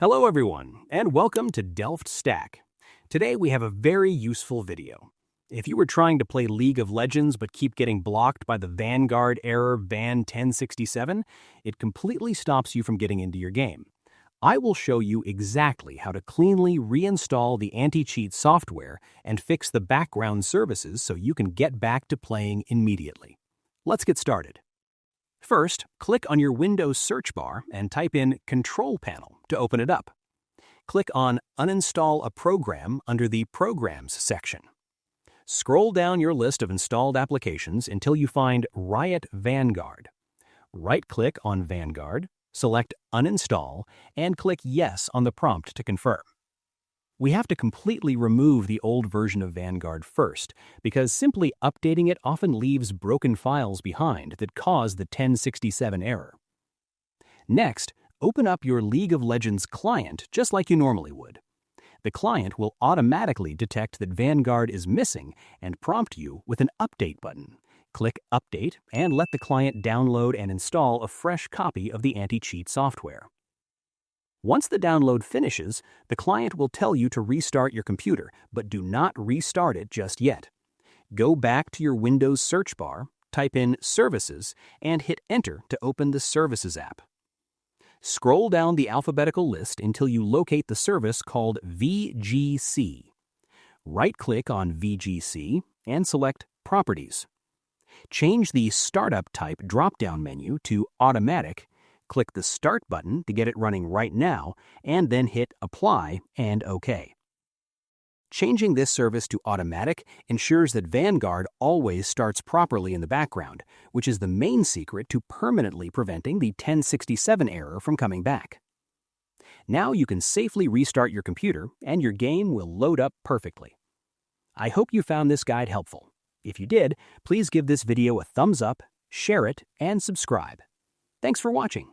Hello everyone, and welcome to Delft Stack. Today we have a very useful video. If you were trying to play League of Legends but keep getting blocked by the Vanguard Error Van 1067, it completely stops you from getting into your game. I will show you exactly how to cleanly reinstall the anti-cheat software and fix the background services so you can get back to playing immediately. Let's get started. First, click on your Windows search bar and type in Control Panel to open it up. Click on Uninstall a Program under the Programs section. Scroll down your list of installed applications until you find Riot Vanguard. Right-click on Vanguard, select Uninstall, and click Yes on the prompt to confirm. We have to completely remove the old version of Vanguard first, because simply updating it often leaves broken files behind that cause the 1067 error. Next, open up your League of Legends client just like you normally would. The client will automatically detect that Vanguard is missing and prompt you with an Update button. Click Update and let the client download and install a fresh copy of the anti-cheat software. Once the download finishes, the client will tell you to restart your computer, but do not restart it just yet. Go back to your Windows search bar, type in Services, and hit Enter to open the Services app. Scroll down the alphabetical list until you locate the service called VGC. Right-click on VGC and select Properties. Change the Startup Type drop-down menu to Automatic. Click the Start button to get it running right now, and then hit Apply and OK. Changing this service to automatic ensures that Vanguard always starts properly in the background, which is the main secret to permanently preventing the 1067 error from coming back. Now you can safely restart your computer, and your game will load up perfectly. I hope you found this guide helpful. If you did, please give this video a thumbs up, share it, and subscribe. Thanks for watching.